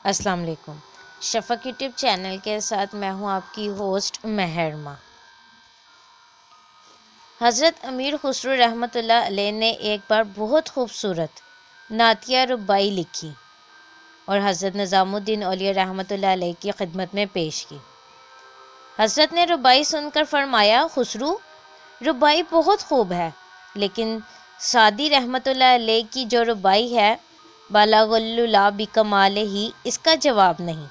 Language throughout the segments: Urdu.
السلام علیکم۔ شفق یوٹیوب چینل کے ساتھ میں ہوں آپ کی ہوسٹ مہرما۔ حضرت امیر خسرو رحمۃ اللہ علیہ نے ایک بار بہت خوبصورت نعتیہ ربائی لکھی اور حضرت نظام الدین اولیاء رحمۃ اللہ علیہ کی خدمت میں پیش کی۔ حضرت نے ربائی سن کر فرمایا، خسرو، ربائی بہت خوب ہے، لیکن سعدی رحمۃ اللہ علیہ کی جو ربائی ہے بالغ العلا بکمالہ، اس کا جواب نہیں۔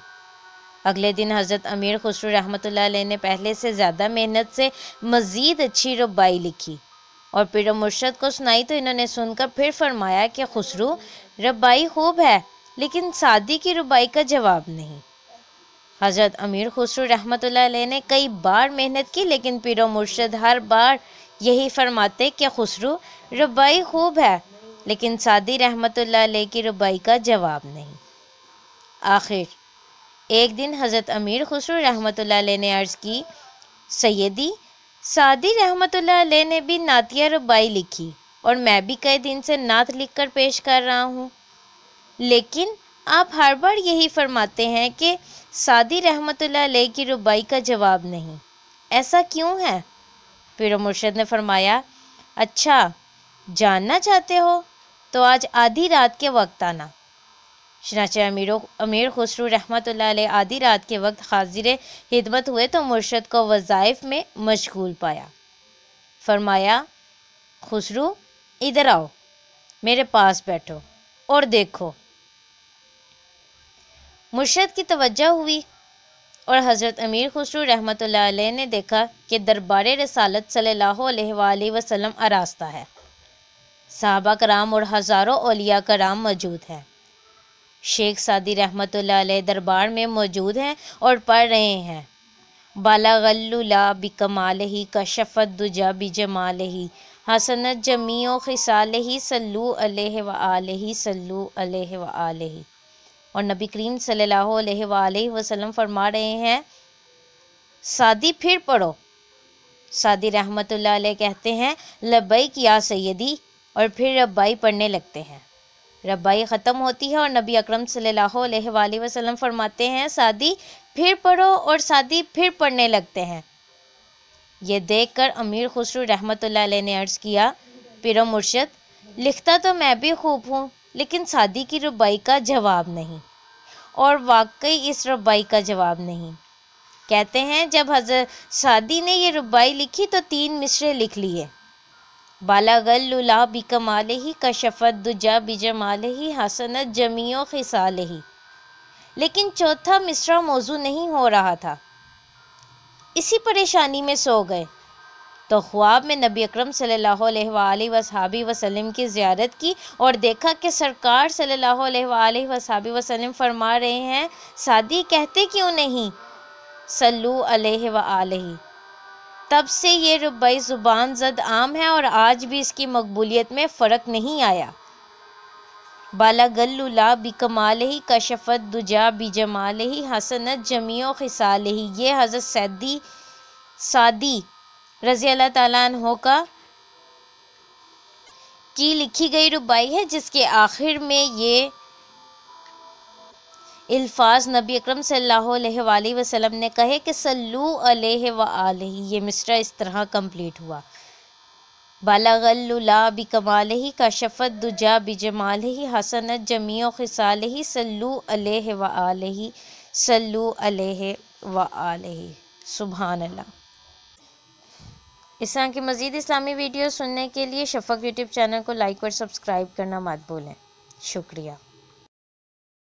اگلے دن حضرت امیر خسرو رحمۃ اللہ علیہ نے پہلے سے زیادہ محنت سے مزید اچھی ربائی لکھی اور پیر و مرشد کو سنائی تو انہوں نے سن کر پھر فرمایا کہ خسرو، ربائی خوب ہے، لیکن سعدی کی ربائی کا جواب نہیں۔ حضرت امیر خسرو رحمۃ اللہ علیہ نے کئی بار محنت کی، لیکن پیر و مرشد ہر بار یہی فرماتے کہ خسرو، ربائی خوب ہے، لیکن سعدی رحمۃ اللہ علیہ کی ربائی کا جواب نہیں۔ آخر ایک دن حضرت امیر خسرو رحمۃ اللہ علیہ نے عرض کی، سیدی، سعدی رحمۃ اللہ علیہ نے بھی نعتیہ ربائی لکھی اور میں بھی کئی دن سے نعت لکھ کر پیش کر رہا ہوں، لیکن آپ ہر بار یہی فرماتے ہیں کہ سعدی رحمۃ اللہ علیہ کی ربائی کا جواب نہیں، ایسا کیوں ہے؟ پیر و مرشد نے فرمایا، اچھا جاننا چاہتے ہو تو آج آدھی رات کے وقت آنا۔ چنانچہ امیر خسرو رحمۃ اللہ علیہ آدھی رات کے وقت حاضر خدمت ہوئے تو مرشد کو وظائف میں مشغول پایا۔ فرمایا، خسرو، ادھر آؤ، میرے پاس بیٹھو اور دیکھو۔ مرشد کی توجہ ہوئی اور حضرت امیر خسرو رحمۃ اللہ علیہ نے دیکھا کہ دربار رسالت صلی اللہ علیہ وآلہ وسلم آراستہ ہے، صحابہ کرام اور ہزاروں اولیاء کرام موجود ہیں۔ شیخ سعدی رحمۃ اللہ علیہ دربار میں موجود ہیں اور پڑھ رہے ہیں، بالغ العلا بکمالہ کشف الدجی بجمالہ حسنت جمیع خصالہ صلو علیہ وآلہ صلو علیہ وآلہ۔ اور نبی کریم صلی اللہ علیہ وآلہ وسلم فرما رہے ہیں، سعدی پھر پڑھو۔ سعدی رحمۃ اللہ علیہ کہتے ہیں، لبیک یا سیدی، اور پھر ربائی پڑھنے لگتے ہیں۔ ربائی ختم ہوتی ہے اور نبی اکرم صلی اللہ علیہ وآلہ وسلم فرماتے ہیں، سعدی پھر پڑھو، اور سعدی پھر پڑھنے لگتے ہیں۔ یہ دیکھ کر امیر خسرو رحمۃ اللہ علیہ نے عرض کیا، پیر و مرشد، لکھتا تو میں بھی خوب ہوں، لیکن سعدی کی ربائی کا جواب نہیں، اور واقعی اس ربائی کا جواب نہیں۔ کہتے ہیں جب حضرت سعدی نے یہ ربائی لکھی تو 3 مصرے لکھ لیے، بالغ العلا بکمالہ کشف الدجی بجمالہ حسنت جمیع خصالہ، لیکن چوتھا مصرع موزوں نہیں ہو رہا تھا۔ اسی پریشانی میں سو گئے تو خواب میں نبی اکرم صلی اللہ علیہ وآلہ وصحبہ وسلم کی زیارت کی اور دیکھا کہ سرکار صلی اللہ علیہ وآلہ وصحبہ وسلم فرما رہے ہیں، سعدی کہتے کیوں نہیں صلو علیہ وآلہ۔ تب سے یہ ربائی زبان زد عام ہے اور آج بھی اس کی مقبولیت میں فرق نہیں آیا۔ بالغ العلا بکمالہ کشف الدجی بجمالہ حسنت جمیع خصالہ، یہ حضرت سعدی رضی اللہ تعالیٰ عنہ کی لکھی گئی ربائی ہے، جس کے آخر میں یہ الفاظ نبی اکرم صلی اللہ علیہ وآلہ وسلم نے کہے کہ صلو علیہ وآلہ، یہ مصرع اس طرح کمپلیٹ ہوا، بالغ العلا بکمالہ کشف الدجی بجمالہ حسنت جمیع خصالہ صلو علیہ وآلہ صلو علیہ وآلہ۔ سبحان اللہ۔ اس طرح کی مزید اسلامی ویڈیو سننے کے لیے شفق یوٹیوب چینل کو لائک اور سبسکرائب کرنا مت بھولیں۔ شکریہ۔